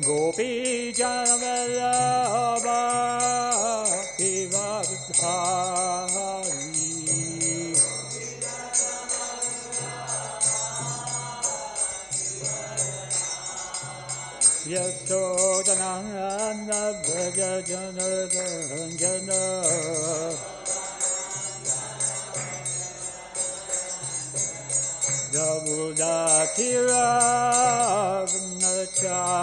Gopi Janavallabha Giridhari Yasodhananda Vraja Janardhanjana Yamuna-tira Vrinachari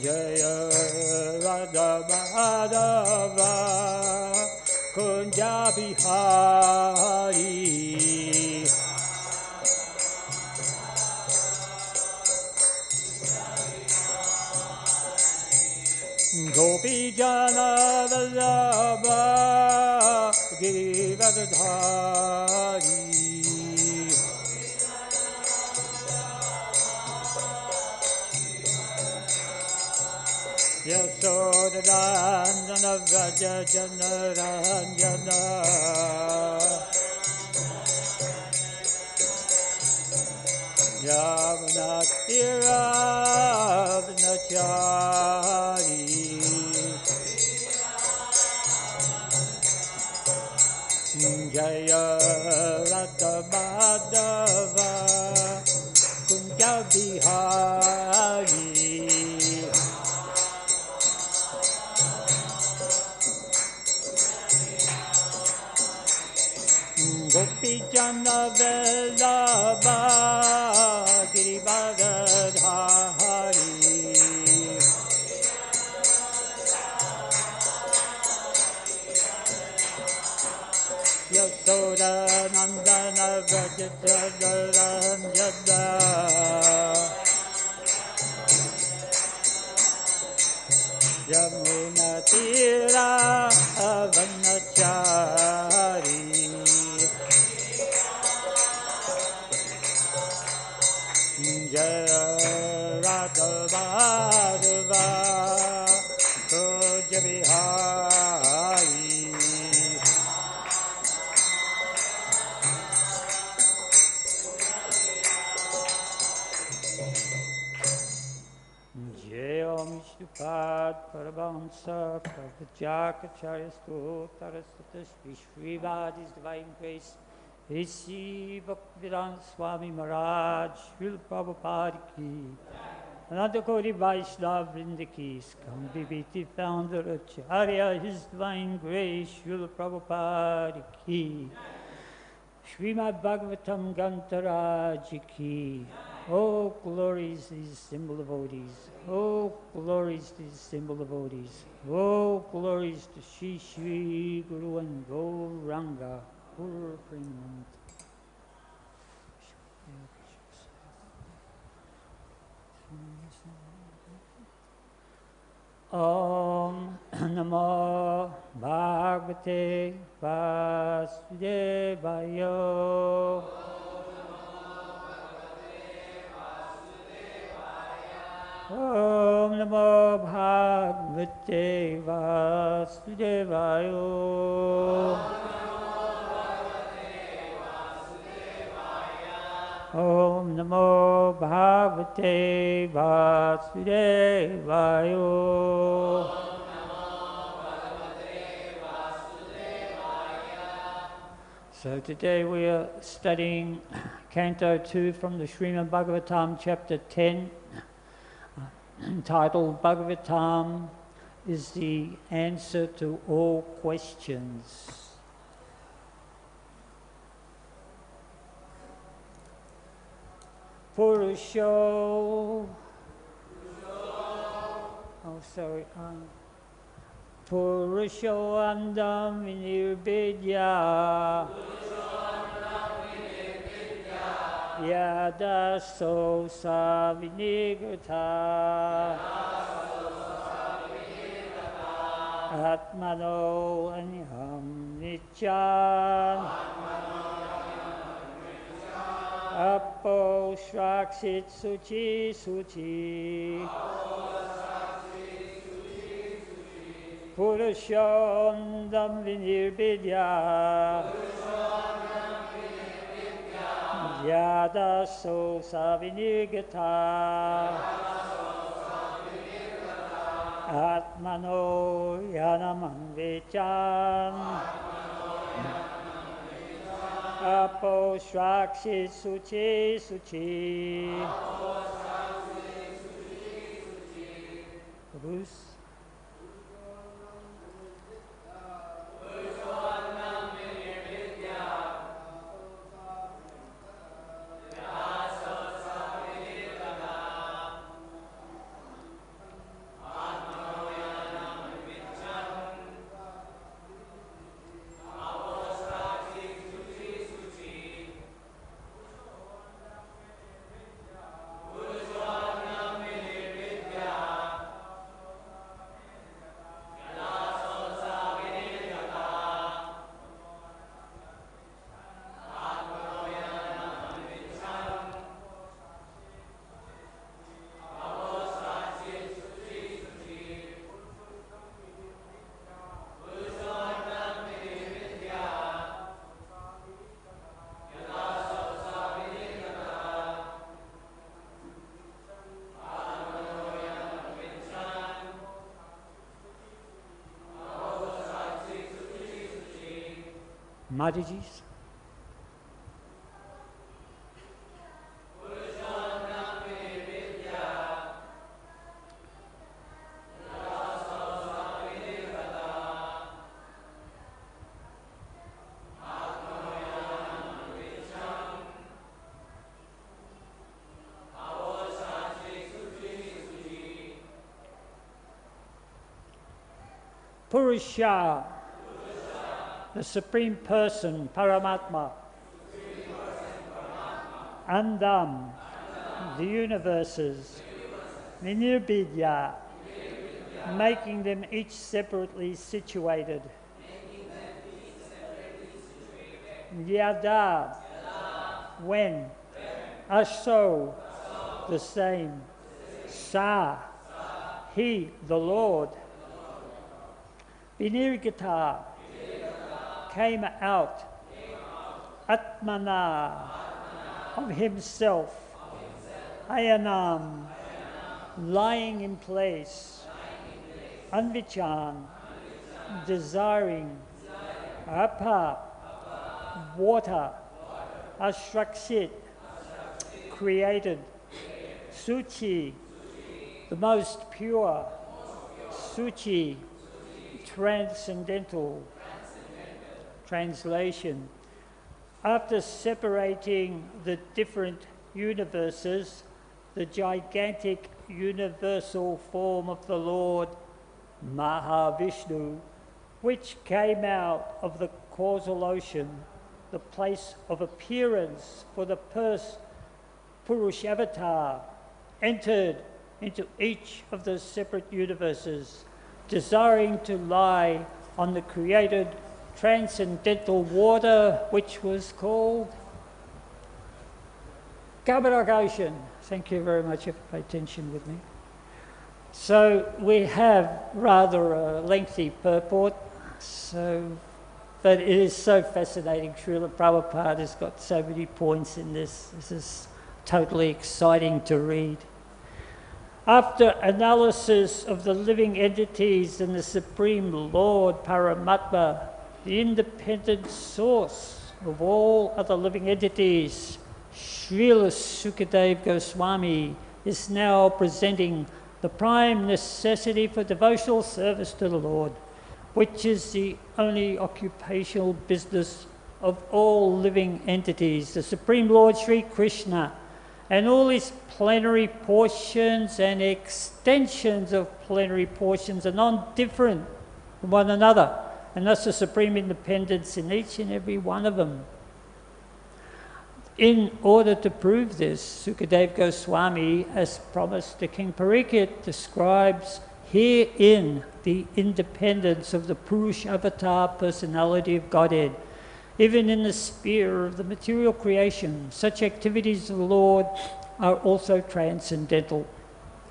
Jaya Radha Madhava Kunja Bihari Gopi Janavallabha Giridhari Yasodhananda Vraja Janardhanjana Yamuna-tira Vrinachari Jaya Radha Madhava Kunja Bihari Gopi Janavallabha Giridhari Yasodhananda Vraja Janardhanjana Yamuna-tira Vrinachari Jaya Radha Madhava Kunja Bihari Jayam Shripad Paramahamsa Prabhujakacharya Stotarasata Srimad His Divine Grace Hisi Bhaktivedanta Swami Maharaj Śrīla Prabhupada Ki Ananda Koti Vaishnava Vrinda Ki Skam Vibhiti Founder Acharya His Divine Grace Śrīla Prabhupada Ki Śrīmad-Bhāgavatam Gantaraj Ki Oh, glories to these simple devotees. Oh, glories to these simple devotees. Oh, glories to Shri Shri Guru and Gauranga. Purprimant. Om Namo Bhagavate Vasudevaya. Om Namo Bhagavate Vasudevaya. Om Namo Bhagavate Vasudevaya. So today we are studying Canto 2 from the Śrīmad-Bhāgavatam, Chapter 10, entitled Bhagavatam is the answer to all questions. Puruṣo. Oh, sorry. Puruṣo ṇḍaṁ vinirvidya. Yadāsau sa vinirgataḥ. ātmano anvicchann. Apo srākṣīc chuciḥ. Puruṣo ṇḍaṁ vinirvidya. yadāsau sa vinirgataḥ, ātmano yanam anvicchann, apo srākṣīc śucīḥ, puruṣa. Madhujis. Puruṣa, the Supreme Person, Paramātmā, ṇḍaṁ, the universes, vinirvidya, making them each separately situated, yadā, when, asau, the same, sa, he, the Lord, vinirgataḥ, came out, ātmano, of himself, yanam, lying in place, anvicchann, desiring, apa, water, srākṣīc, created, chuciḥ, the most pure, śucīḥ, transcendental. Translation. After separating the different universes, the gigantic universal form of the Lord, Mahā-Viṣṇu, which came out of the Causal Ocean, the place of appearance for the puruṣa-avatāra, entered into each of the separate universes, desiring to lie on the created transcendental water, which was called Causal Ocean. Thank you very much for paying attention with me. So we have rather a lengthy purport, but it is so fascinating. Śrīla Prabhupada has got so many points in this. This is totally exciting to read. After analysis of the living entities and the Supreme Lord Paramātmā, the independent source of all other living entities, Śrīla Śukadeva Gosvāmī is now presenting the prime necessity for devotional service to the Lord, which is the only occupational business of all living entities, the Supreme Lord Śrī Kṛṣṇa, and all his plenary portions and extensions of plenary portions are non-different from one another, and thus the supreme independence in each and every one of them. In order to prove this, Śukadeva Gosvāmī, as promised to King Parīkṣit, describes herein the independence of the puruṣa-avatāra personality of Godhead. Even in the sphere of the material creation, such activities of the Lord are also transcendental,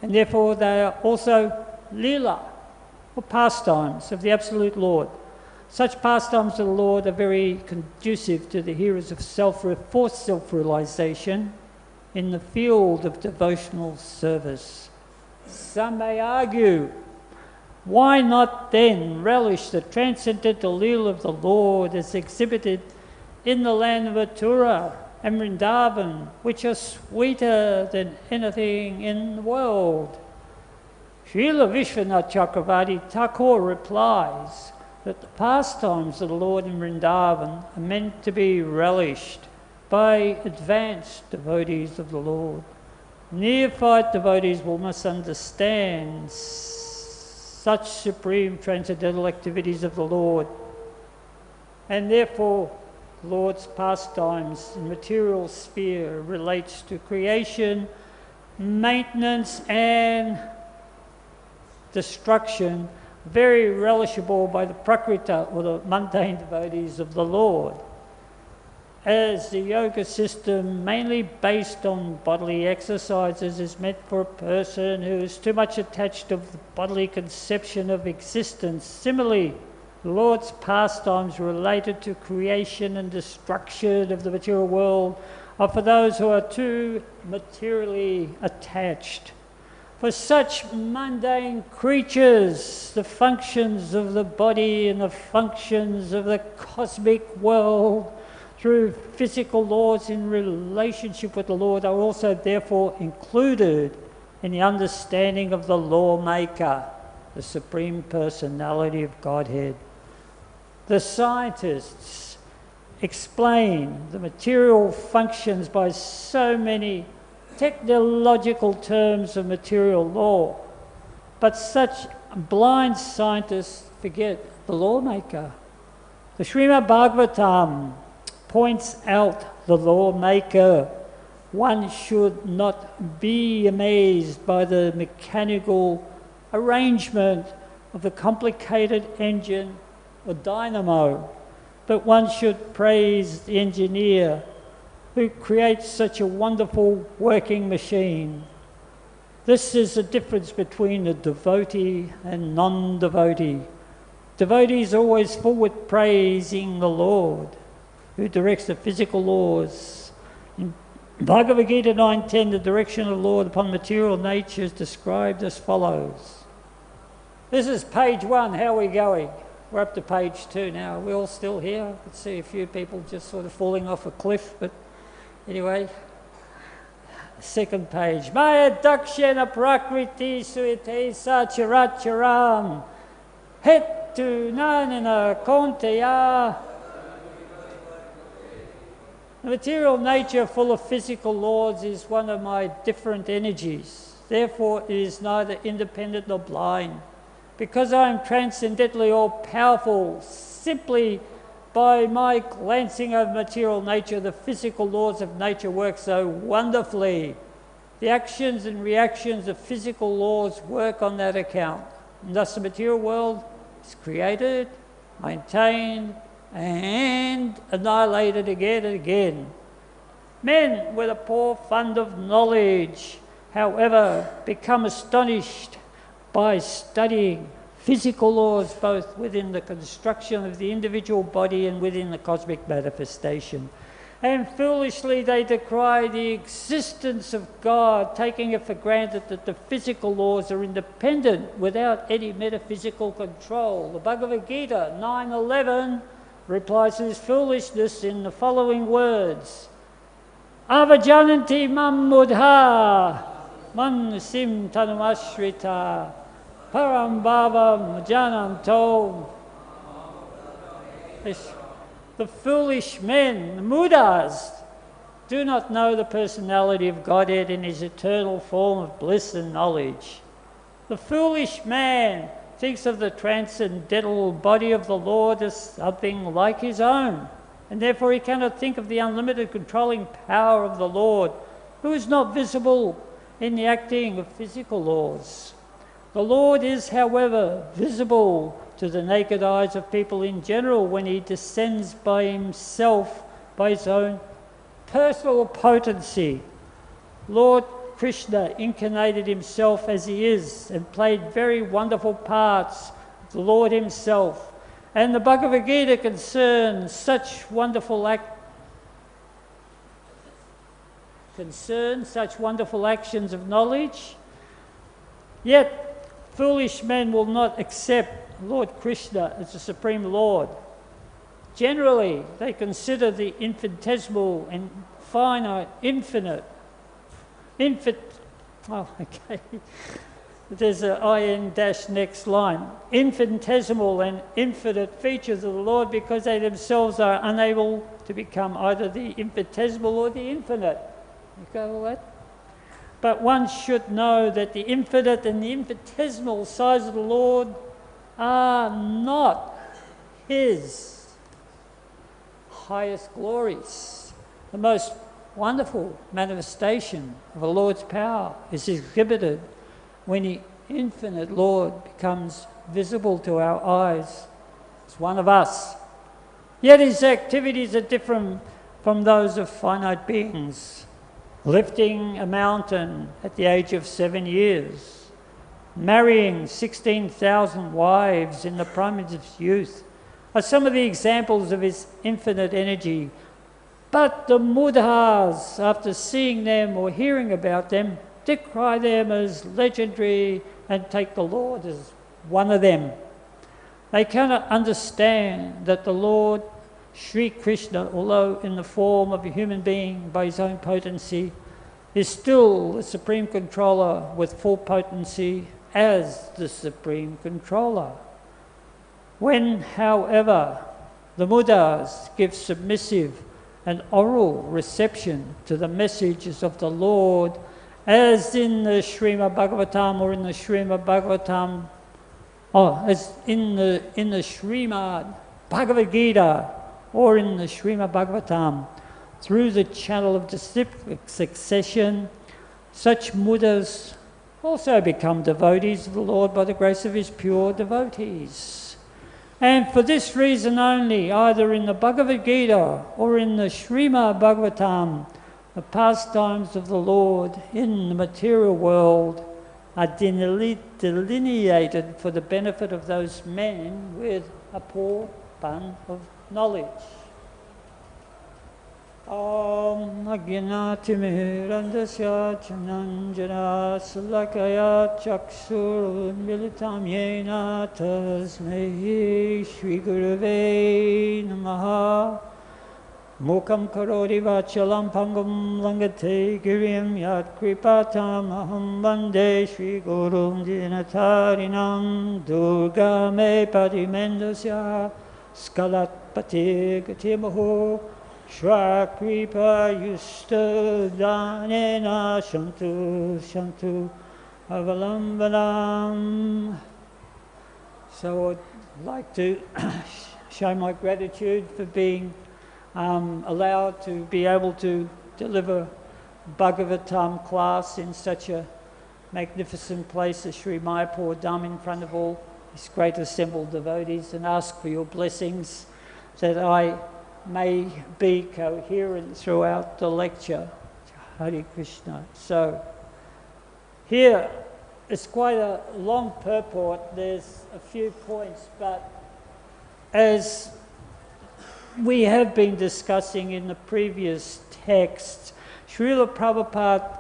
and therefore they are also lila, or pastimes of the Absolute Lord. Such pastimes of the Lord are very conducive to the hearers of forced self-realization in the field of devotional service. Some may argue, why not then relish the transcendental Leela of the Lord as exhibited in the land of Mathurā and Vṛndāvana, which are sweeter than anything in the world? Śrīla Viśvanātha Cakravartī Ṭhākura replies that the pastimes of the Lord in Vṛndāvana are meant to be relished by advanced devotees of the Lord. Neophyte devotees will misunderstand such supreme transcendental activities of the Lord, and therefore the Lord's pastimes in the material sphere relates to creation, maintenance and destruction, very relishable by the prakrita, or the mundane devotees of the Lord. As the yoga system, mainly based on bodily exercises, is meant for a person who is too much attached to the bodily conception of existence, similarly, the Lord's pastimes related to creation and destruction of the material world are for those who are too materially attached. For such mundane creatures, the functions of the body and the functions of the cosmic world through physical laws in relationship with the Lord are also therefore included in the understanding of the lawmaker, the Supreme Personality of Godhead. The scientists explain the material functions by so many technological terms of material law, but such blind scientists forget the lawmaker. The Srimad-Bhāgavatam points out the lawmaker. One should not be amazed by the mechanical arrangement of the complicated engine or dynamo, but one should praise the engineer who creates such a wonderful working machine. This is the difference between a devotee and non-devotee. Devotees are always forward praising the Lord, who directs the physical laws. In Bhagavad-gītā 9:10, the direction of the Lord upon material nature is described as follows. This is page 1. How are we going? We're up to page 2 now. Are we all still here? I could see a few people just sort of falling off a cliff, but anyway, second page. Maya dakshena prakriti suite sacharacharam hetu nanana konteya. The material nature full of physical laws is one of my different energies. Therefore, it is neither independent nor blind. Because I am transcendently all-powerful, simply by my glancing over material nature, the physical laws of nature work so wonderfully. The actions and reactions of physical laws work on that account. And thus the material world is created, maintained, and annihilated again and again. Men with a poor fund of knowledge, however, become astonished by studying physical laws both within the construction of the individual body and within the cosmic manifestation. And foolishly they decry the existence of God, taking it for granted that the physical laws are independent without any metaphysical control. The Bhagavad-gītā 9:11 replies to this foolishness in the following words. Avajananti mam mudha man sim tanumashrita param bhavam jananto. The foolish men, the mudas, do not know the personality of Godhead in his eternal form of bliss and knowledge. The foolish man thinks of the transcendental body of the Lord as something like his own, and therefore he cannot think of the unlimited controlling power of the Lord, who is not visible in the acting of physical laws. The Lord is, however, visible to the naked eyes of people in general when he descends by himself, by his own personal potency. Lord Krishna incarnated himself as he is and played very wonderful parts of the Lord himself. And the Bhagavad-gītā concerns such wonderful actions of knowledge, yet foolish men will not accept Lord Krishna as the Supreme Lord. Generally, they consider the infinitesimal and finite, there's an IN dash next line. Infinitesimal and infinite features of the Lord, because they themselves are unable to become either the infinitesimal or the infinite. You go, what? But one should know that the infinite and the infinitesimal sides of the Lord are not His highest glories. The most wonderful manifestation of the Lord's power is exhibited when the infinite Lord becomes visible to our eyes. It's one of us. Yet His activities are different from those of finite beings. Lifting a mountain at the age of 7 years, marrying 16,000 wives in the prime of his youth are some of the examples of His infinite energy. But the Buddhas, after seeing them or hearing about them, decry them as legendary and take the Lord as one of them. They cannot understand that the Lord Śrī Kṛṣṇa, although in the form of a human being by His own potency, is still the Supreme Controller with full potency as the Supreme Controller. When, however, the Buddhas give submissive and oral reception to the messages of the Lord, as in the Śrīmad-Bhāgavatam or in the Śrīmad-Bhāgavatam, as in the Srimad, Bhagavad-gītā, or in the Śrīmad-Bhāgavatam, through the channel of disciplic succession, such Buddhas also become devotees of the Lord by the grace of His pure devotees. And for this reason only, either in the Bhagavad-gītā or in the Śrīmad-Bhāgavatam, the pastimes of the Lord in the material world are delineated for the benefit of those men with a poor fund of knowledge. Om Agnati Mirandasya Chananjana Salakaya Chakshur Militam Yena Tasmei Shri Gurave Namaha Mukam Karori Vachalam Pangam Langate Girim Yat Kripatam Aham Bande Shri Gurum Dinatarinam Durga Me Padimendasya Skalat Pati Gatimaho Shrakripa Yusta Danena Shantu Shantu Avalambanam. So I'd like to show my gratitude for being allowed to be able to deliver Bhagavatam class in such a magnificent place as Sri Mayapur Dham in front of all these great assembled devotees, and ask for your blessings that I may be coherent throughout the lecture. Hare Krishna. So here it's quite a long purport. There's a few points, but as we have been discussing in the previous texts, Srila Prabhupada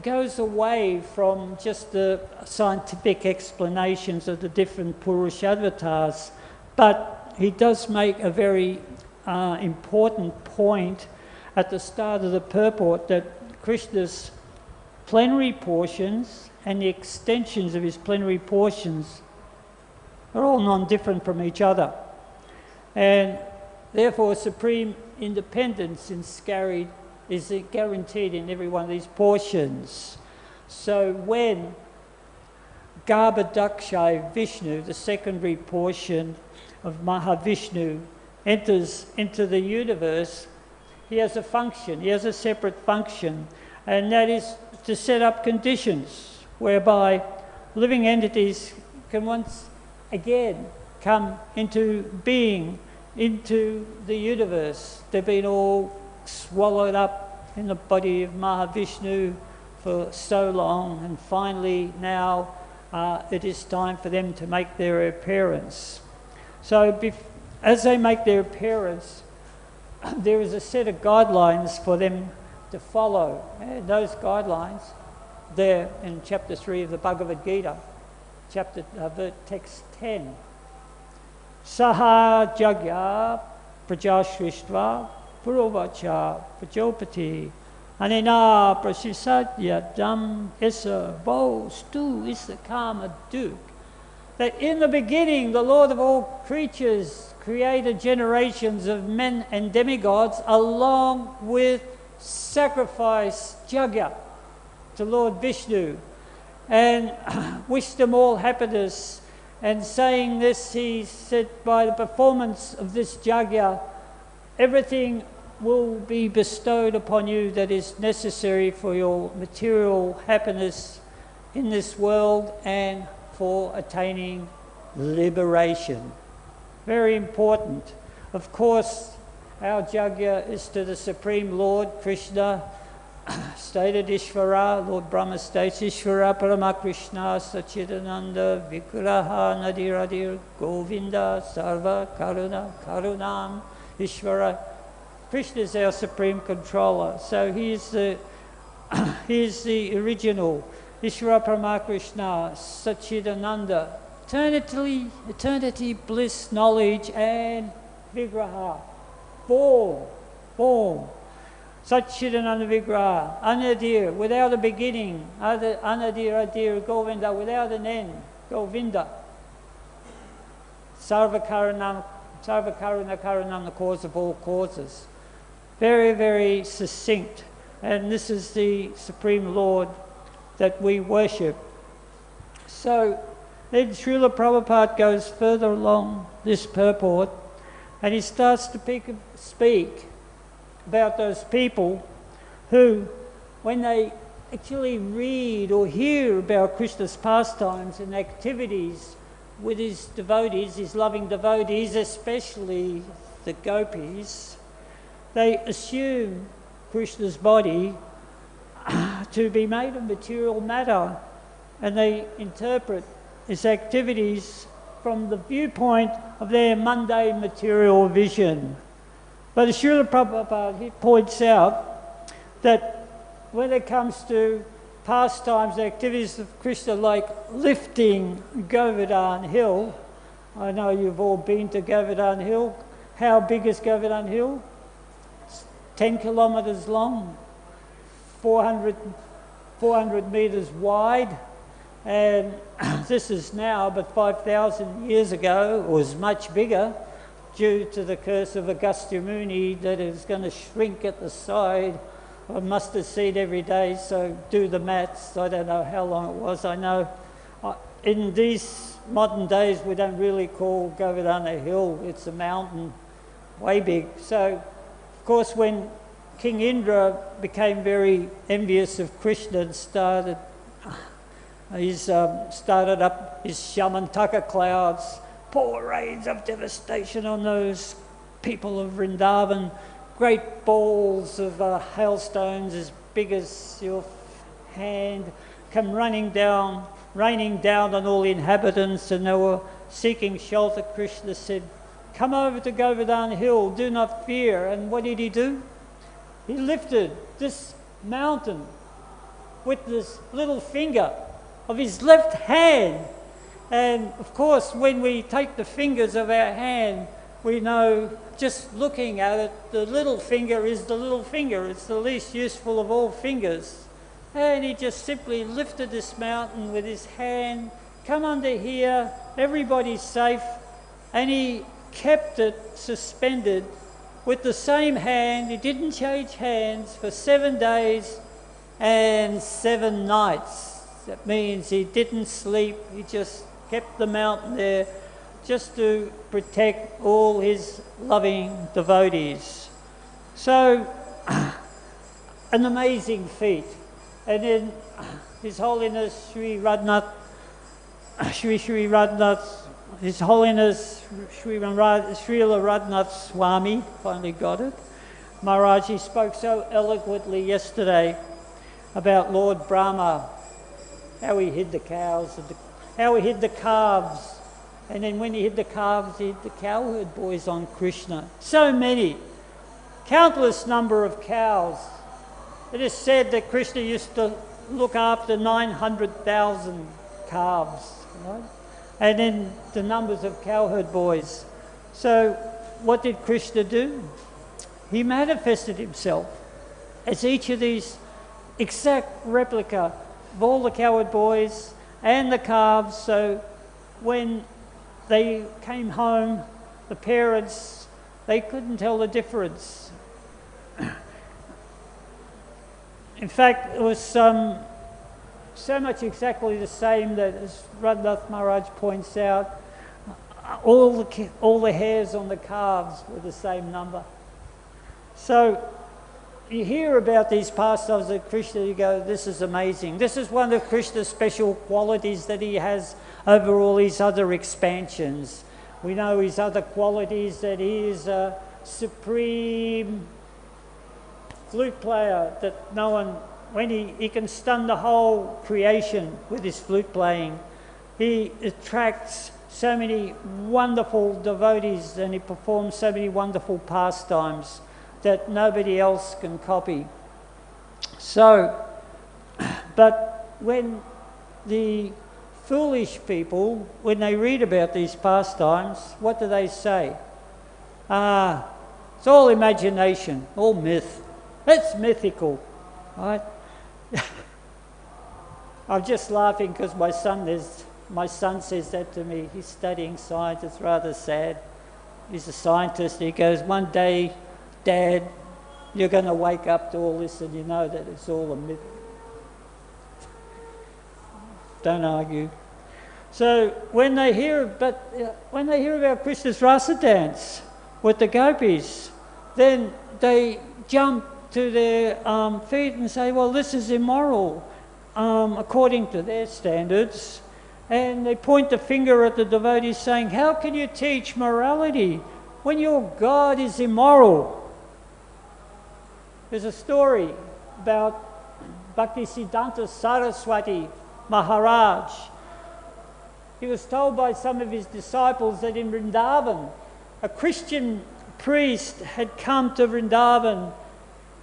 goes away from just the scientific explanations of the different puruṣa-avatars, but he does make a very important point at the start of the purport, that Krishna's plenary portions and the extensions of his plenary portions are all non-different from each other. And therefore supreme independence is guaranteed in every one of these portions. So when Garbhodaksha Vishnu, the secondary portion of Mahā-Viṣṇu, enters into the universe, he has a function, he has a separate function, and that is to set up conditions whereby living entities can once again come into being, into the universe. They've been all swallowed up in the body of Mahā-Viṣṇu for so long, and finally now it is time for them to make their appearance. So as they make their appearance, there is a set of guidelines for them to follow. And those guidelines, there in chapter 3 of the Bhagavad-gītā, text 10. Saha jagya prajashrishtva puruvacha prajopati anena prasisadya dam isa bo stu isa kama duk. That in the beginning the Lord of all creatures created generations of men and demigods along with sacrifice jagya to Lord Vishnu, and wished them all happiness. And saying this, he said, by the performance of this jagya, everything will be bestowed upon you that is necessary for your material happiness in this world and for attaining liberation. Very important. Of course, our jagya is to the Supreme Lord Krishna, stated Ishvara. Lord Brahma states Ishvara Paramātmā Sachidananda Vigraha Nadiradir Govinda Sarva Karuna Karunam Ishvara. Krishna is our supreme controller. So he is the original Ishvara Paramātmā Sachidananda, eternity, bliss, knowledge, and Vigraha, form. Satchidananda Vigraha, Anadir, without a beginning, Anadir Adir Govinda, without an end, Govinda. Sarva Karuna Karunam, the cause of all causes. Very, very succinct. And this is the Supreme Lord that we worship. So then Srila Prabhupada goes further along this purport, and he starts to speak about those people who, when they actually read or hear about Krishna's pastimes and activities with his devotees, his loving devotees, especially the gopis, they assume Krishna's body to be made of material matter, and they interpret his activities from the viewpoint of their mundane material vision. But Srila Prabhupada, he points out that when it comes to pastimes, activities of Krishna, like lifting Govardhan Hill, I know you've all been to Govardhan Hill. How big is Govardhan Hill? It's 10 kilometres long, 400 metres wide, and this is now, but 5,000 years ago, it was much bigger, due to the curse of Agastya Muni, that is going to shrink at the side of mustard seed every day. So do the maths. I don't know how long it was. I know in these modern days we don't really call Govardhan a hill. It's a mountain, way big. So, of course, when King Indra became very envious of Krishna and started up his Shamantaka clouds, pour rains of devastation on those people of Vrindavan, great balls of hailstones as big as your hand come raining down on all the inhabitants, and they were seeking shelter. Krishna said, come over to Govardhan Hill, do not fear. And what did he do? He lifted this mountain with this little finger of his left hand. And of course, when we take the fingers of our hand, we know, just looking at it, the little finger is the little finger. It's the least useful of all fingers. And he just simply lifted this mountain with his hand, come under here, everybody's safe. And he kept it suspended with the same hand. He didn't change hands for 7 days and 7 nights. That means he didn't sleep, he just kept the mountain there just to protect all his loving devotees. So, an amazing feat. And then His Holiness Srīla Śrīla finally got it. Maharaj, he spoke so eloquently yesterday about Lord Brahma, how he hid the cows, how he hid the calves, And then when he hid the calves, he hid the cowherd boys on Krishna. So many, countless number of cows. It is said that Krishna used to look after 900,000 calves, right? And then the numbers of cowherd boys. So what did Krishna do? He manifested himself as each of these exact replica of all the cowherd boys and the calves. So when they came home, the parents, they couldn't tell the difference. In fact, it was so much exactly the same that, as Radhanath Maharaj points out, all the hairs on the calves were the same number. So you hear about these pastimes of Krishna, you go, this is amazing. This is one of Krishna's special qualities that he has over all his other expansions. We know his other qualities, that he is a supreme flute player, that no one, when he can stun the whole creation with his flute playing. He attracts so many wonderful devotees and he performs so many wonderful pastimes that nobody else can copy. So, but when the foolish people, when they read about these pastimes, what do they say? It's all imagination, all myth. It's mythical, right? I'm just laughing because my son says that to me. He's studying science. It's rather sad. He's a scientist. He goes, one day, Dad, you're going to wake up to all this and you know that it's all a myth. Don't argue. So when they hear about Krishna's rasa dance with the gopis, then they jump to their feet and say, well, this is immoral according to their standards. And they point the finger at the devotees saying, how can you teach morality when your God is immoral? There's a story about Bhaktisiddhanta Saraswati Maharaj. He was told by some of his disciples that in Vrindavan, a Christian priest had come to Vrindavan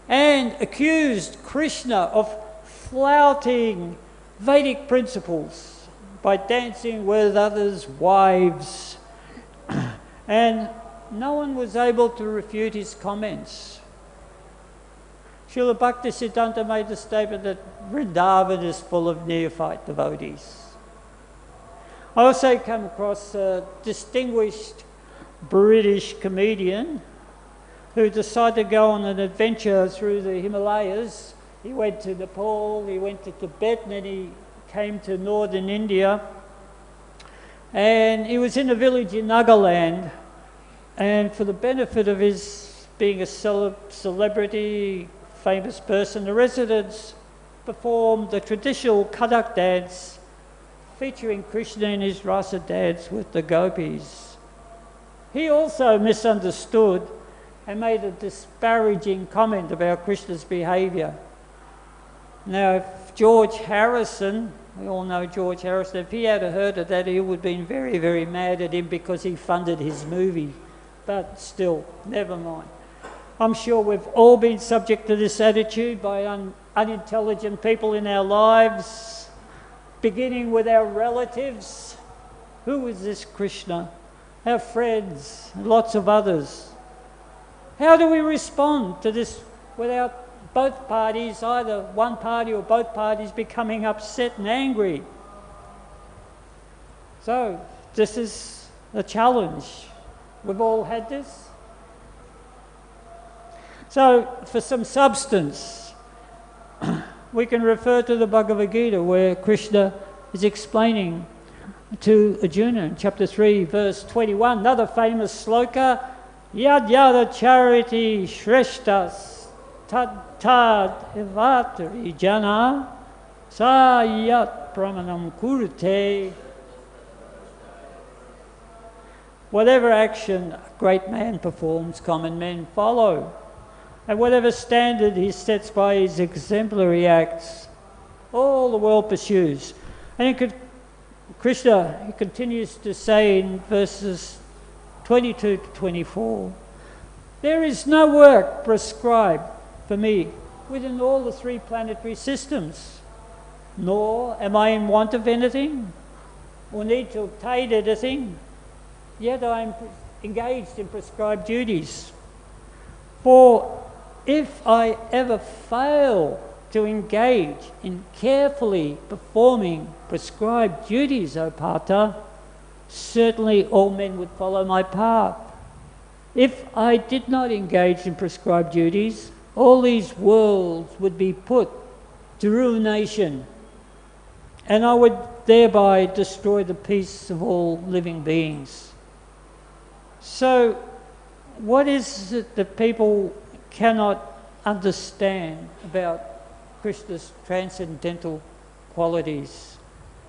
and accused Krishna of flouting Vedic principles by dancing with others' wives. And no one was able to refute his comments. Srila Bhaktisiddhanta made the statement that Vrindavan is full of neophyte devotees. I also come across a distinguished British comedian who decided to go on an adventure through the Himalayas. He went to Nepal, he went to Tibet, and then he came to northern India. And he was in a village in Nagaland, and for the benefit of his being a celebrity, famous person, the residents performed the traditional Kathak dance featuring Krishna in his rasa dance with the gopis. He also misunderstood and made a disparaging comment about Krishna's behaviour. Now, if George Harrison, we all know George Harrison, if he had heard of that, he would have been very, very mad at him because he funded his movie. But still, never mind. I'm sure we've all been subject to this attitude by unintelligent people in our lives, beginning with our relatives. Who is this Krishna? Our friends, lots of others. How do we respond to this without both parties, either one party or both parties, becoming upset and angry? So, this is a challenge. We've all had this. So, for some substance, we can refer to the Bhagavad-gītā, where Krishna is explaining to Arjuna in chapter 3, verse 21, another famous sloka, yada chariti sreshtas tad evatari jana sa yat pramanam kurute. Whatever action a great man performs, common men follow. And whatever standard he sets by his exemplary acts, all the world pursues. And you could Krishna, he continues to say in verses 22 to 24, there is no work prescribed for me within all the three planetary systems, nor am I in want of anything or need to obtain anything, yet I am engaged in prescribed duties. For if I ever fail to engage in carefully performing prescribed duties, O Partha, certainly all men would follow my path. If I did not engage in prescribed duties, all these worlds would be put to ruination, and I would thereby destroy the peace of all living beings. So, what is it that people cannot understand about Krishna's transcendental qualities?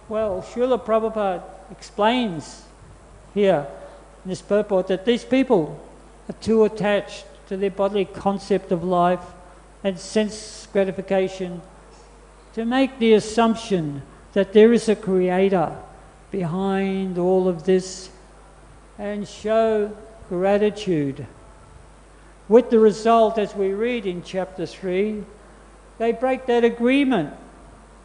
Well, Srila Prabhupada explains here in this purport that these people are too attached to their bodily concept of life and sense gratification to make the assumption that there is a creator behind all of this and show gratitude. With the result, as we read in chapter 3, they break that agreement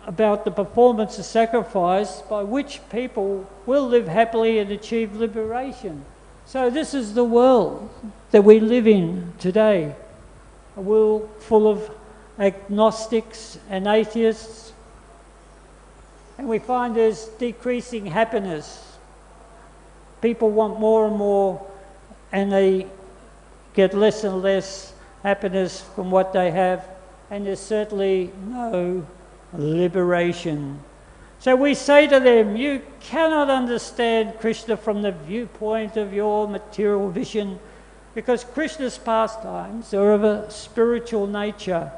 about the performance of sacrifice by which people will live happily and achieve liberation. So this is the world that we live in today, a world full of agnostics and atheists, and we find there's decreasing happiness. People want more and more, and they get less and less happiness from what they have, and there's certainly no liberation. So we say to them, you cannot understand Krishna from the viewpoint of your material vision, because Krishna's pastimes are of a spiritual nature.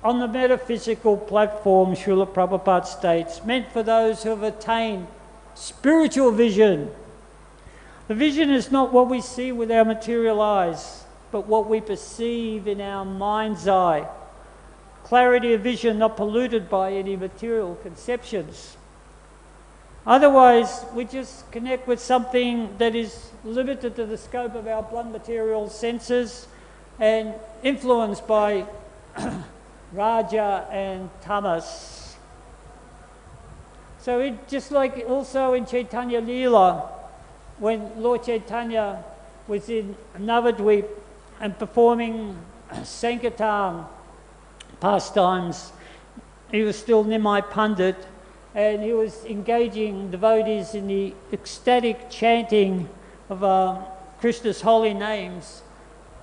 On the metaphysical platform, Srila Prabhupada states, meant for those who have attained spiritual vision. The vision is not what we see with our material eyes, but what we perceive in our mind's eye. Clarity of vision not polluted by any material conceptions. Otherwise, we just connect with something that is limited to the scope of our blunt material senses and influenced by Raja and Tamas. So just like also in Chaitanya Leela, when Lord Chaitanya was in Navadvip and performing Sankirtan pastimes, he was still Nimai Pandit, and he was engaging devotees in the ecstatic chanting of Krishna's holy names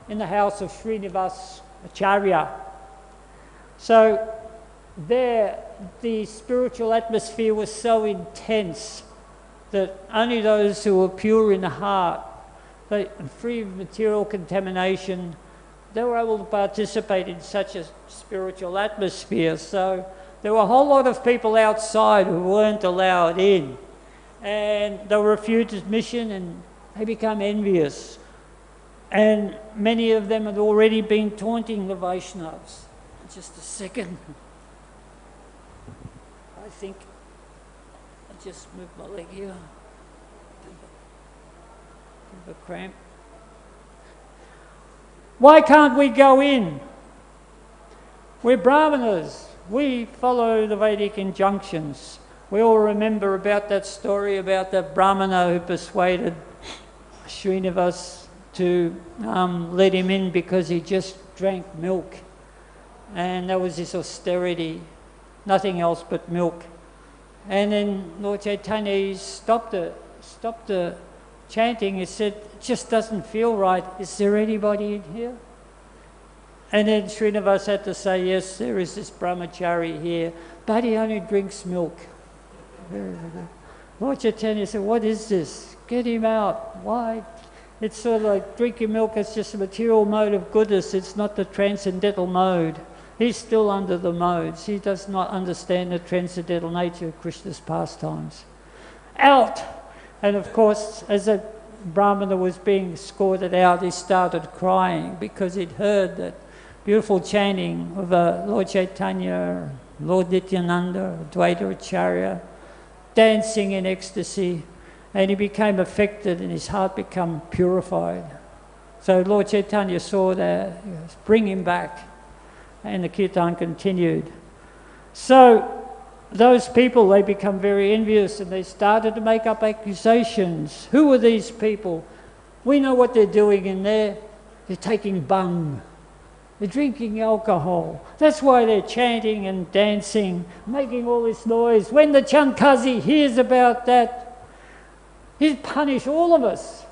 in the house of Srinivas Acharya. So there, the spiritual atmosphere was so intense that only those who were pure in the heart, free of material contamination, they were able to participate in such a spiritual atmosphere. So there were a whole lot of people outside who weren't allowed in, and they were refused admission, and they became envious. And many of them had already been taunting the Vaishnavas. Just a second. I think I just moved my leg here. Bit of a cramp. Why can't we go in? We're Brahmanas. We follow the Vedic injunctions. We all remember about that story about the Brahmana who persuaded Srinivas to let him in because he just drank milk. And that was his austerity, nothing else but milk. And then Lord Chaitanya stopped the chanting. He said, it just doesn't feel right. Is there anybody in here? And then Srinivas had to say, yes, there is this brahmachari here, but he only drinks milk. Lord Chaitanya said, what is this? Get him out. Why? It's sort of like drinking milk is just a material mode of goodness. It's not the transcendental mode. He's still under the modes. He does not understand the transcendental nature of Krishna's pastimes. Out! And of course, as a Brahmana was being escorted out, he started crying because he'd heard that beautiful chanting of Lord Chaitanya, Lord Nityananda, Dvaita Acharya, dancing in ecstasy, and he became affected and his heart became purified. So Lord Chaitanya saw that, bring him back, and the kirtan continued. So those people, they become very envious and they started to make up accusations. Who are these people? We know what they're doing in there. They're taking bhang. They're drinking alcohol. That's why they're chanting and dancing, making all this noise. When the Chandkazi hears about that, he'll punish all of us.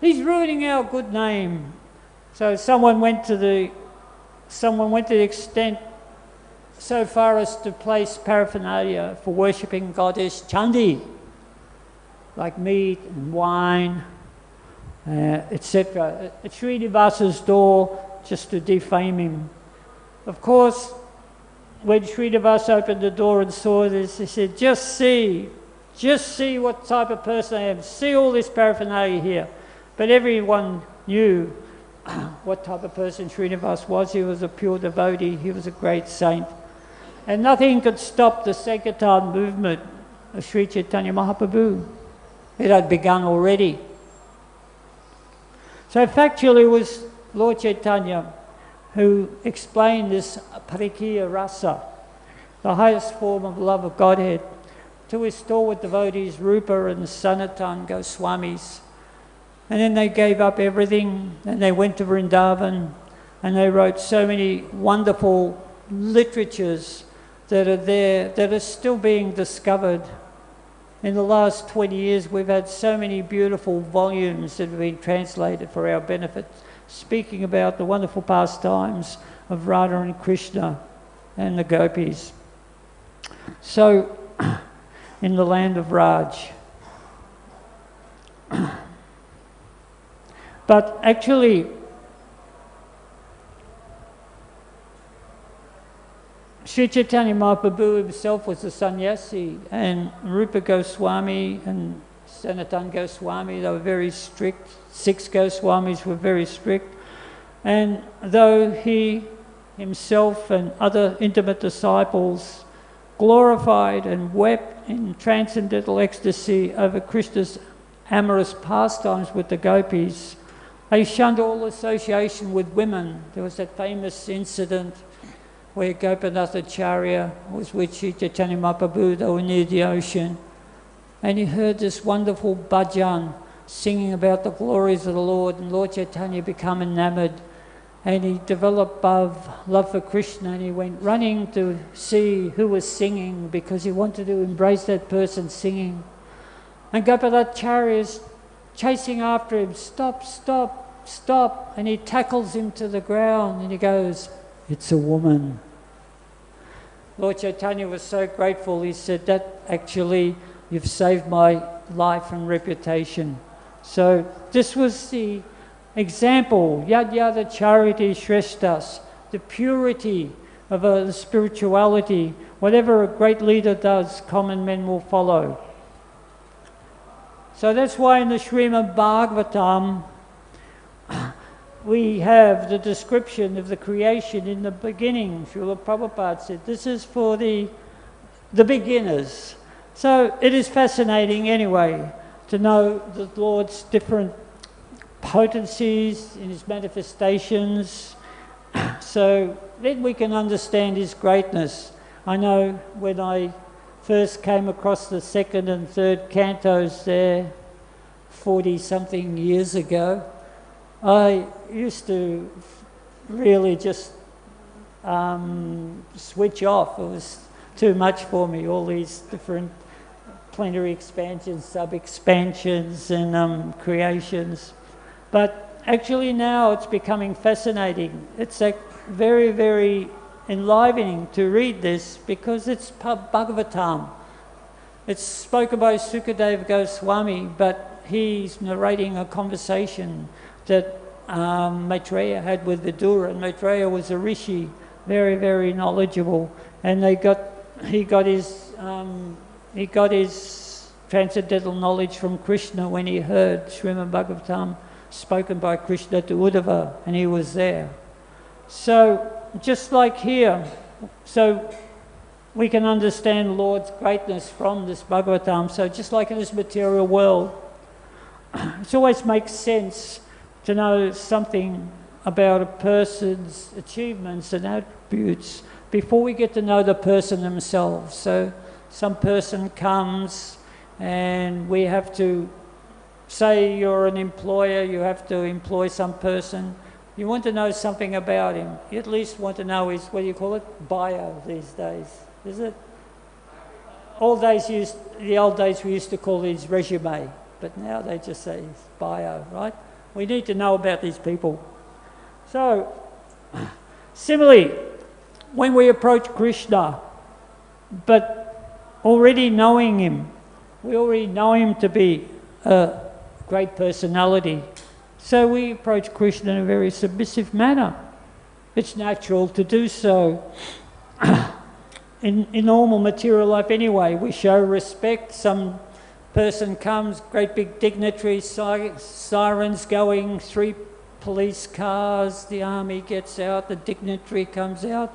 He's ruining our good name. So someone went to the extent so far as to place paraphernalia for worshipping goddess Chandi, like meat and wine, etc., at Srinivasa's door, just to defame him. Of course, when Srinivasa opened the door and saw this, he said, just see what type of person I am. See all this paraphernalia here. But everyone knew what type of person Srinivasa was. He was a pure devotee. He was a great saint. And nothing could stop the Sankirtan movement of Sri Chaitanya Mahaprabhu. It had begun already. So factually it was Lord Chaitanya who explained this Parikya Rasa, the highest form of love of Godhead, to restore with devotees Rupa and Sanatan Goswamis. And then they gave up everything and they went to Vrindavan and they wrote so many wonderful literatures that are there, that are still being discovered. In the last 20 years, we've had so many beautiful volumes that have been translated for our benefit, speaking about the wonderful pastimes of Radha and Krishna and the gopis. So, in the land of Raj. But actually, Sri Chaitanya Mahaprabhu himself was a sannyasi, and Rupa Goswami and Sanatan Goswami, they were very strict. 6 Goswamis were very strict. And though he himself and other intimate disciples glorified and wept in transcendental ecstasy over Krishna's amorous pastimes with the gopis, they shunned all association with women. There was that famous incident where Gopinathacharya was with Sri Chaitanya Mahaprabhu. They were near the ocean, and he heard this wonderful bhajan singing about the glories of the Lord, and Lord Chaitanya became enamored, and he developed love for Krishna, and he went running to see who was singing because he wanted to embrace that person singing. And Gopinathacharya is chasing after him, stop, stop, stop, and he tackles him to the ground and he goes, it's a woman. Lord Chaitanya was so grateful, he said, that actually, you've saved my life and reputation. So this was the example, yada charity sreshtas, the purity of the spirituality. Whatever a great leader does, common men will follow. So that's why in the Śrīmad-Bhāgavatam, we have the description of the creation in the beginning. Srila Prabhupada said, this is for the beginners. So it is fascinating anyway to know the Lord's different potencies in his manifestations. So then we can understand his greatness. I know when I first came across the 2nd and 3rd cantos there 40-something years ago, I used to really just switch off. It was too much for me, all these different plenary expansions, sub-expansions and creations. But actually now it's becoming fascinating. It's like very, very enlivening to read this because it's Bhagavatam. It's spoken by Śukadeva Gosvāmī, but he's narrating a conversation that Maitreya had with Vidura, and Maitreya was a rishi, very, very knowledgeable, and he got his transcendental knowledge from Krishna when he heard Śrīmad-Bhāgavatam spoken by Krishna to Uddhava, and he was there. So just like here, so we can understand Lord's greatness from this Bhagavatam. So just like in this material world, it always makes sense to know something about a person's achievements and attributes before we get to know the person themselves. So some person comes and we have to, say you're an employer, you have to employ some person. You want to know something about him. You at least want to know his, what do you call it, bio these days, is it? The old days we used to call his resume, but now they just say his bio, right? We need to know about these people. So, similarly, when we approach Krishna, but already knowing him, we already know him to be a great personality. So we approach Krishna in a very submissive manner. It's natural to do so. In normal material life anyway, we show respect. Some person comes, great big dignitary, sirens going, 3 police cars, the army gets out, the dignitary comes out,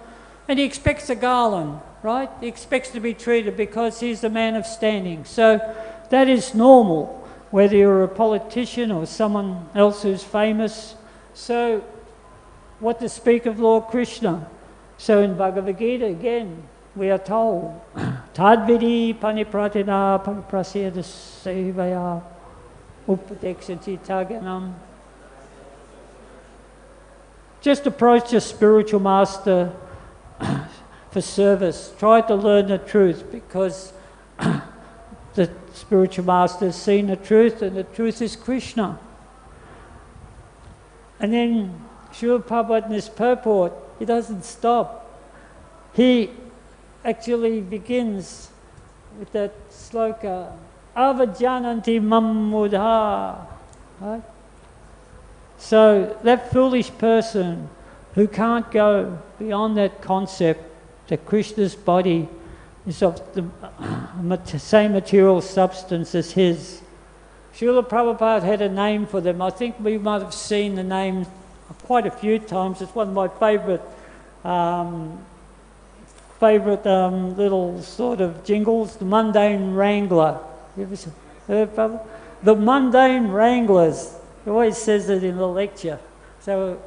and he expects a garland, right? He expects to be treated because he's the man of standing. So that is normal, whether you're a politician or someone else who's famous. So what to speak of Lord Krishna? So in Bhagavad-gītā again, we are told, Tadvidi panipratina paniprasyada sevaya upadekshati taganam. Just approach a spiritual master for service. Try to learn the truth, because the spiritual master has seen the truth, and the truth is Krishna. And then Srila Prabhupada in his purport, he doesn't stop. He actually begins with that sloka, avajananti mammudha, right? So that foolish person who can't go beyond that concept that Krishna's body is of the same material substance as his. Srila Prabhupada had a name for them. I think we might have seen the name quite a few times. It's one of my favourite little sort of jingles, the Mundane Wrangler. You ever heard, Prabhupada? The Mundane Wranglers. He always says it in the lecture. So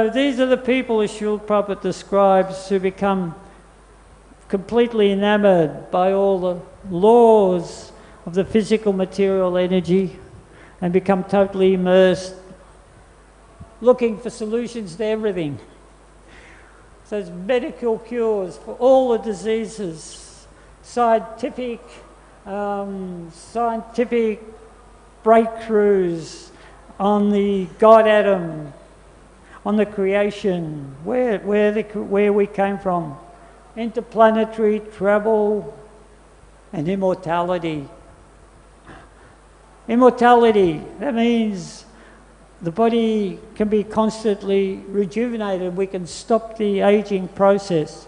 these are the people, as Srila Prabhupada describes, who become completely enamoured by all the laws of the physical material energy and become totally immersed, looking for solutions to everything. So it's medical cures for all the diseases, scientific breakthroughs on the God atom, on the creation, where we came from, interplanetary travel and immortality. Immortality, that means the body can be constantly rejuvenated. We can stop the aging process,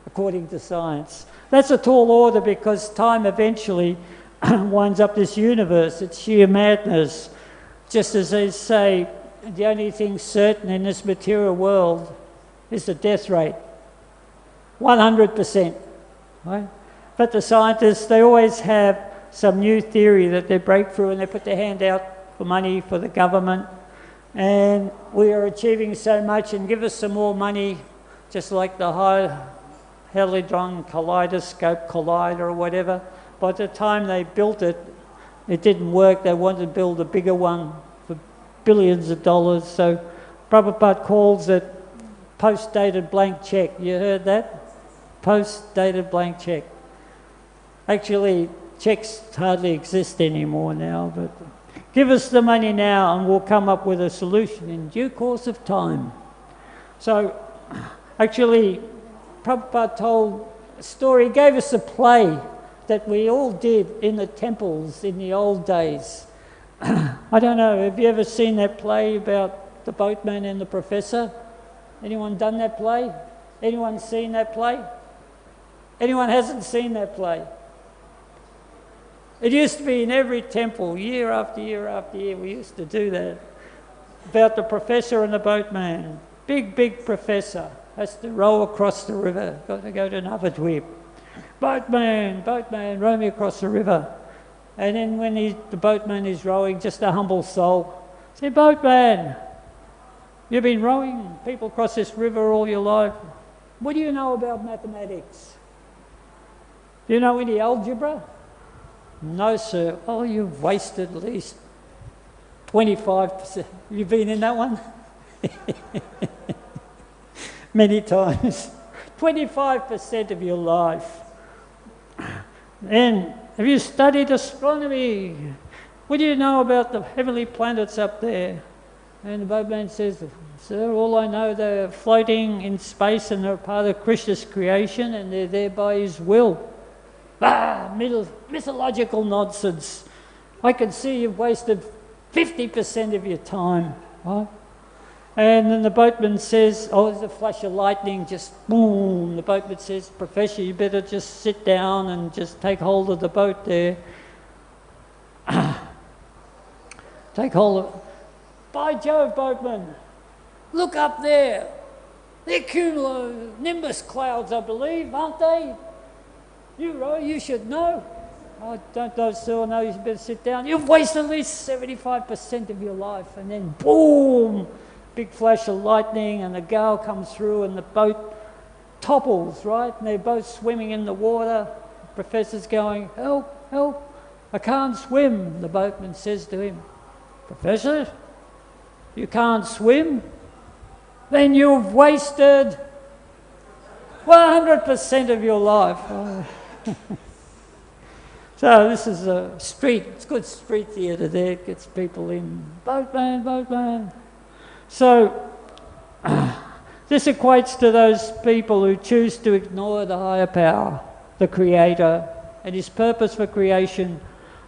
according to science. That's a tall order, because time eventually winds up this universe. It's sheer madness. Just as they say, the only thing certain in this material world is the death rate. 100%. Right? But the scientists, they always have some new theory that they break through, and they put their hand out for money for the government. And we are achieving so much, and give us some more money, just like the Hadron Kaleidoscope Collider or whatever. By the time they built it, it didn't work. They wanted to build a bigger one for billions of dollars. So Prabhupada calls it post-dated blank check. You heard that? Post-dated blank check. Actually, checks hardly exist anymore now, but give us the money now and we'll come up with a solution in due course of time. So actually, Prabhupada told a story. He gave us a play that we all did in the temples in the old days. I don't know, have you ever seen that play about the boatman and the professor? Anyone done that play? Anyone seen that play? Anyone hasn't seen that play? It used to be in every temple, year after year after year, we used to do that, about the professor and the boatman. big professor has to row across the river, got to go to Navadvip. Boatman, row me across the river. And then when the boatman is rowing, just a humble soul, say, boatman, you've been rowing people across this river all your life. What do you know about mathematics? Do you know any algebra? No, sir. Oh, you've wasted at least 25%. You've been in that one? Many times. 25% of your life. And have you studied astronomy? What do you know about the heavenly planets up there? And the boatman says, sir, all I know, they're floating in space and they're part of Krishna's creation and they're there by his will. Mythological nonsense. I can see you've wasted 50% of your time. Right? And then the boatman says, oh, there's a flash of lightning, just boom. The boatman says, Professor, you better just sit down and just take hold of the boat there. Take hold of... By Jove, boatman, look up there. They're cumulonimbus clouds, I believe, aren't they? You should know. I don't know, sir. No, you better sit down. You've wasted at least 75% of your life. And then boom, big flash of lightning and a gale comes through and the boat topples, right? And they're both swimming in the water. The professor's going, help, help, I can't swim. The boatman says to him, Professor, you can't swim? Then you've wasted 100% of your life. So this is a street, it's good street theatre there, it gets people in, boatman. So this equates to those people who choose to ignore the higher power, the Creator, and his purpose for creation,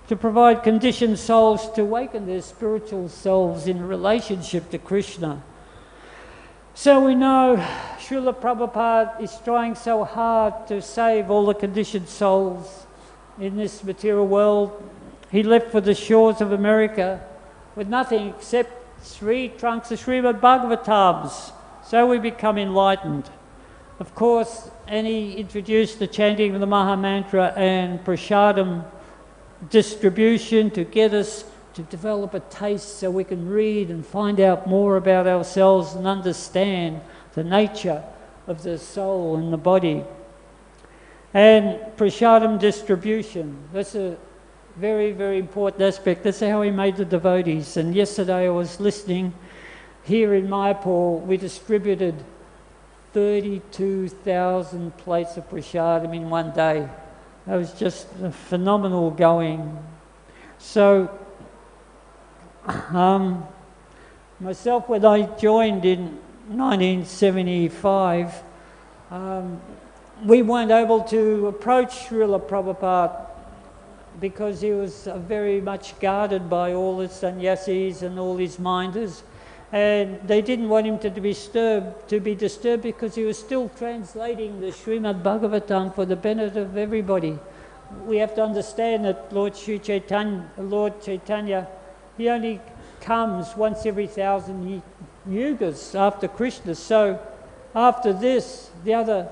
to provide conditioned souls to awaken their spiritual selves in relationship to Krishna. So we know Śrīla Prabhupada is trying so hard to save all the conditioned souls in this material world. He left for the shores of America with nothing except 3 trunks of Śrīmad-Bhāgavatams. So we become enlightened. Of course, and he introduced the chanting of the Maha Mantra and prasadam distribution to get us to develop a taste so we can read and find out more about ourselves and understand the nature of the soul and the body. And prasadam distribution, that's a very, very important aspect. That's how he made the devotees. And yesterday I was listening here in Mayapur, we distributed 32,000 plates of prasadam in one day. That was just a phenomenal going. So, myself, when I joined in 1975, we weren't able to approach Śrīla Prabhupada because he was very much guarded by all his sannyasis and all his minders. And they didn't want him to be disturbed because he was still translating the Śrīmad-Bhāgavatam for the benefit of everybody. We have to understand that Lord Chaitanya, he only comes once every 1,000 yugas after Krishna. So after this, the other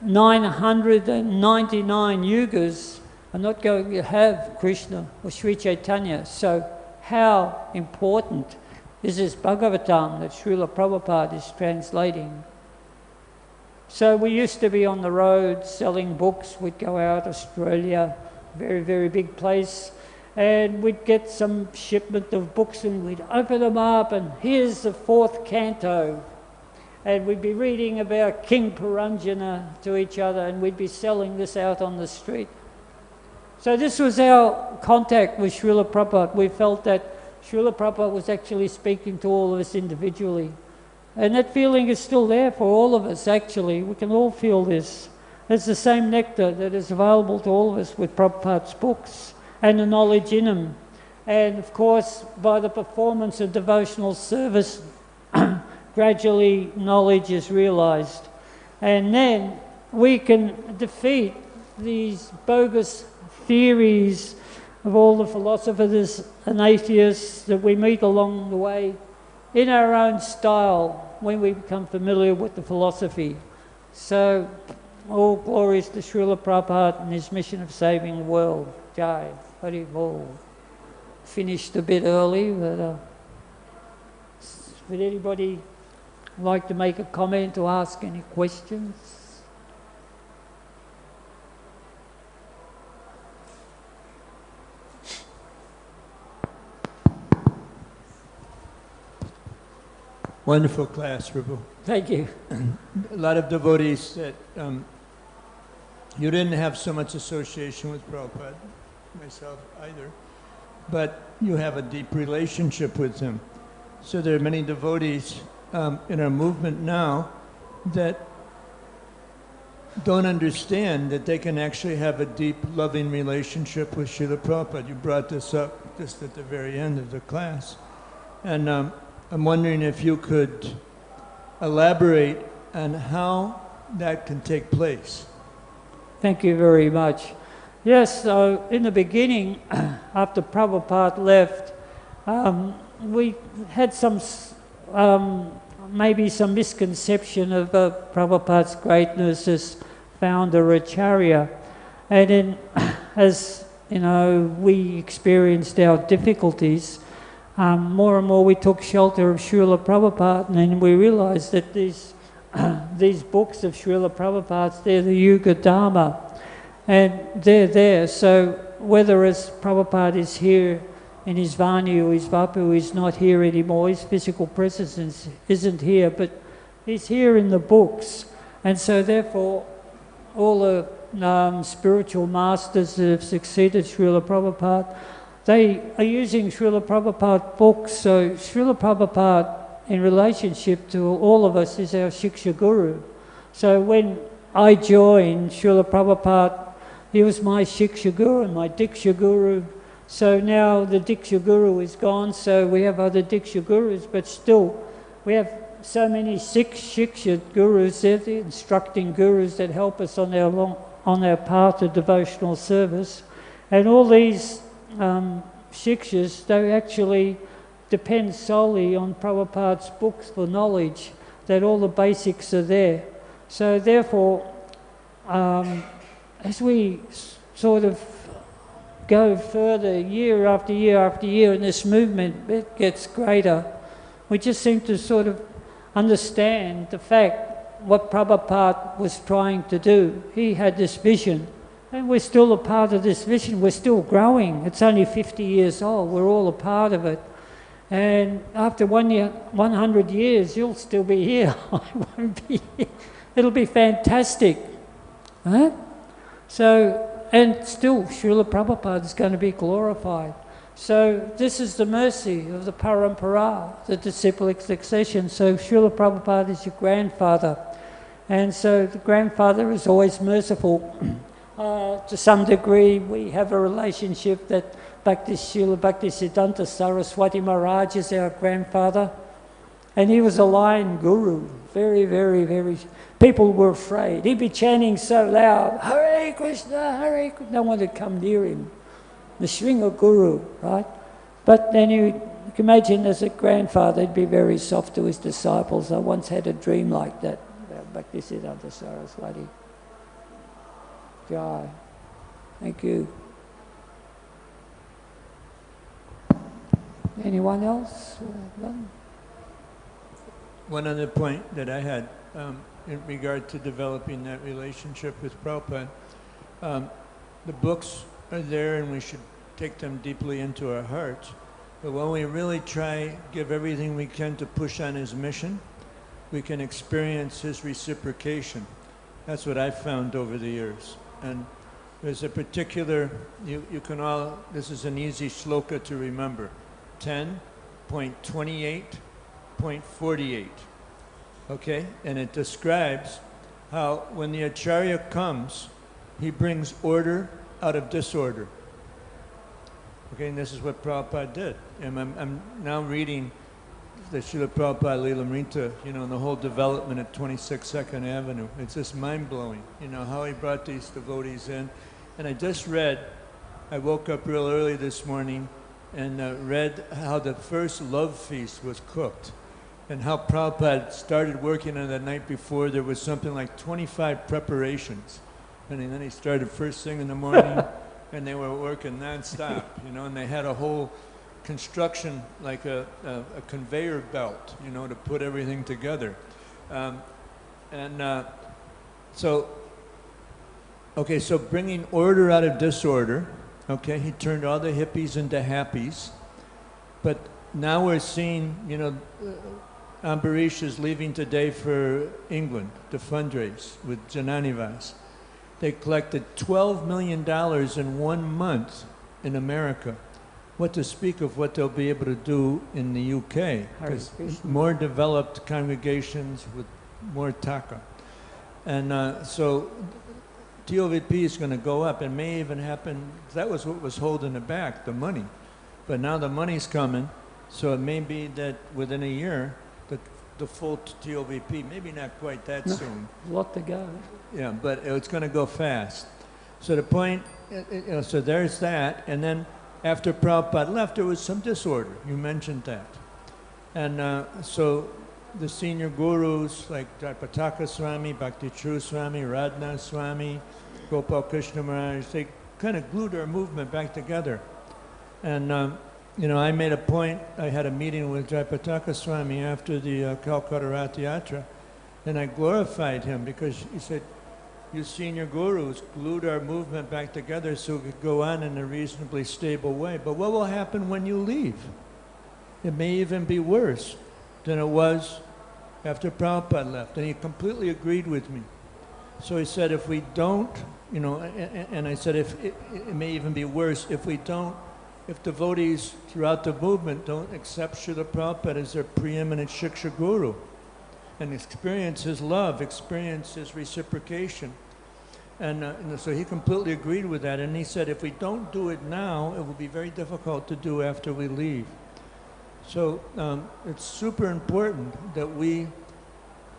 999 yugas are not going to have Krishna or Sri Chaitanya. So how important is this Bhagavatam that Śrīla Prabhupada is translating? So we used to be on the road selling books. We'd go out, Australia, very, very big place, and we'd get some shipment of books and we'd open them up and here's the 4th canto. And we'd be reading about King Parīkṣit to each other and we'd be selling this out on the street. So this was our contact with Śrīla Prabhupada. We felt that Śrīla Prabhupada was actually speaking to all of us individually. And that feeling is still there for all of us, actually. We can all feel this. It's the same nectar that is available to all of us with Prabhupada's books and the knowledge in them. And of course, by the performance of devotional service, gradually knowledge is realized. And then we can defeat these bogus theories of all the philosophers and atheists that we meet along the way. in our own style when we become familiar with the philosophy. So, all glories to Srila Prabhupada and his mission of saving the world. Jai, Hari Bol. Finished a bit early, but would anybody like to make a comment or ask any questions? Wonderful class, Prabhu. Thank you. A lot of devotees said you didn't have so much association with Prabhupada, myself either, but you have a deep relationship with him. So there are many devotees in our movement now that don't understand that they can actually have a deep, loving relationship with Srila Prabhupada. You brought this up just at the very end of the class. And I'm wondering if you could elaborate on how that can take place. Thank you very much. Yes, so in the beginning, after Prabhupada left, we had some, maybe some misconception of Prabhupada's greatness as founder Acharya. And then, as you know, we experienced our difficulties, more and more we took shelter of Srila Prabhupada, and then we realized that these books of Srila Prabhupada's, they're the Yuga Dharma, and they're there. So whether as Prabhupada is here in his Vani or his Vapu, he's not here anymore, his physical presence isn't here, but he's here in the books. And so therefore all the spiritual masters that have succeeded Srila Prabhupada, they are using Srila Prabhupada books. So Srila Prabhupada, in relationship to all of us, is our Shiksha Guru. So when I joined Srila Prabhupada, he was my Shiksha Guru and my Diksha Guru. So now the Diksha Guru is gone, so we have other Diksha Gurus, but still we have so many Shiksha Gurus, they're the instructing Gurus that help us on our path of devotional service. And all these Shikshas, they actually depend solely on Prabhupada's books for knowledge, that all the basics are there. So therefore, as we sort of go further year after year after year in this movement, it gets greater. We just seem to sort of understand the fact what Prabhupada was trying to do. He had this vision, and we're still a part of this vision. We're still growing. It's only 50 years old. We're all a part of it. And after 100 years, you'll still be here. I won't be here. It'll be fantastic. Huh? So, and still, Srila Prabhupada is going to be glorified. So this is the mercy of the Parampara, the disciplic succession. So Srila Prabhupada is your grandfather. And so the grandfather is always merciful. To some degree, we have a relationship that Srila Bhaktisiddhanta Saraswati Maharaj is our grandfather. And he was a lion guru. Very, very, very... People were afraid. He'd be chanting so loud, Hare Krishna, Hare Krishna. No one would come near him. The Shringa Guru, right? But then you can imagine as a grandfather, he'd be very soft to his disciples. I once had a dream like that about Bhaktisiddhanta Saraswati. Jai. Thank you. Anyone else? One other point that I had in regard to developing that relationship with Prabhupada, the books are there and we should take them deeply into our hearts. But when we really try, give everything we can to push on his mission, we can experience his reciprocation. That's what I've found over the years. And there's a particular, you can all, this is an easy shloka to remember, 10.28.48. Okay? And it describes how when the Acharya comes, he brings order out of disorder. Okay, and this is what Prabhupada did. And I'm now reading the Srila Prabhupada Lilamrita, you know, and the whole development at 26 2nd Avenue. It's just mind-blowing, you know, how he brought these devotees in. And I just read, I woke up real early this morning, and read how the first love feast was cooked, and how Prabhupada started working on the night before. There was something like 25 preparations, and then he started first thing in the morning, and they were working non-stop, you know, and they had a whole construction, like a conveyor belt, you know, to put everything together. So bringing order out of disorder, okay, he turned all the hippies into happies, but now we're seeing, you know, Ambarish is leaving today for England to fundraise with Jananivas. They collected $12 million in 1 month in America. What to speak of what they'll be able to do in the UK, because more developed congregations with more taka. And so TOVP is going to go up. It may even happen, that was what was holding it back, the money. But now the money's coming, so it may be that within a year, the full TOVP, maybe not quite that soon. A lot to go. Yeah, but it's going to go fast. So the point, you know, so there's that. And then after Prabhupada left, there was some disorder. You mentioned that. And so the senior gurus like Dharpataka Swami, Bhakti True Swami, Radhana Swami, Gopal Krishna Maharaj, they kind of glued our movement back together. And you know, I made a point, I had a meeting with Dharpataka Swami after the Calcutta Rath Yatra, and I glorified him because he said, you senior gurus glued our movement back together so it could go on in a reasonably stable way. But what will happen when you leave? It may even be worse than it was after Prabhupada left. And he completely agreed with me. So he said, if we don't, you know, and I said, if it may even be worse if we don't, if devotees throughout the movement don't accept Srila Prabhupada as their preeminent Shiksha Guru and experience his love, experience his reciprocation. And so he completely agreed with that. And he said, if we don't do it now, it will be very difficult to do after we leave. So it's super important that we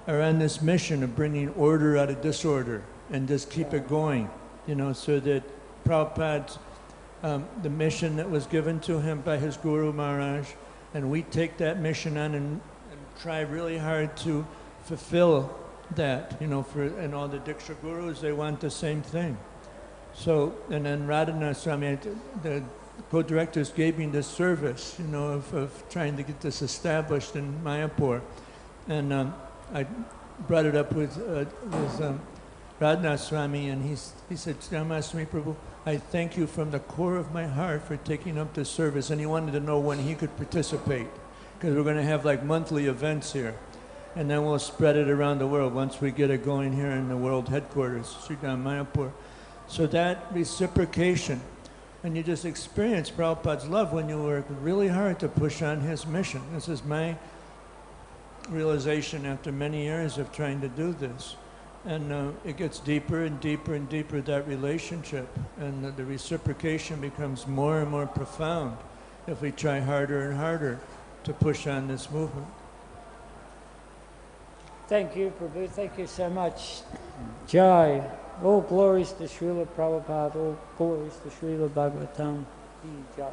are on this mission of bringing order out of disorder and just keep it going, you know, so that Prabhupada's the mission that was given to him by his Guru Maharaj, and we take that mission on and try really hard to fulfill that, you know, and all the Diksha Gurus, they want the same thing. So, and then Radhana Swami, the co-directors gave me this service, you know, of trying to get this established in Mayapur. And I brought it up with Radhana Swami, and he said, Namaswami Prabhu, I thank you from the core of my heart for taking up this service. And he wanted to know when he could participate, because we're going to have like monthly events here. And then we'll spread it around the world once we get it going here in the world headquarters, Sridham Mayapur. So that reciprocation, and you just experience Prabhupada's love when you work really hard to push on his mission. This is my realization after many years of trying to do this. And it gets deeper and deeper and deeper, that relationship. And the reciprocation becomes more and more profound if we try harder and harder to push on this movement. Thank you, Prabhu. Thank you so much. Jai. All glories to Srila Prabhupada. All glories to Śrīla Bhāgavatam. Jai.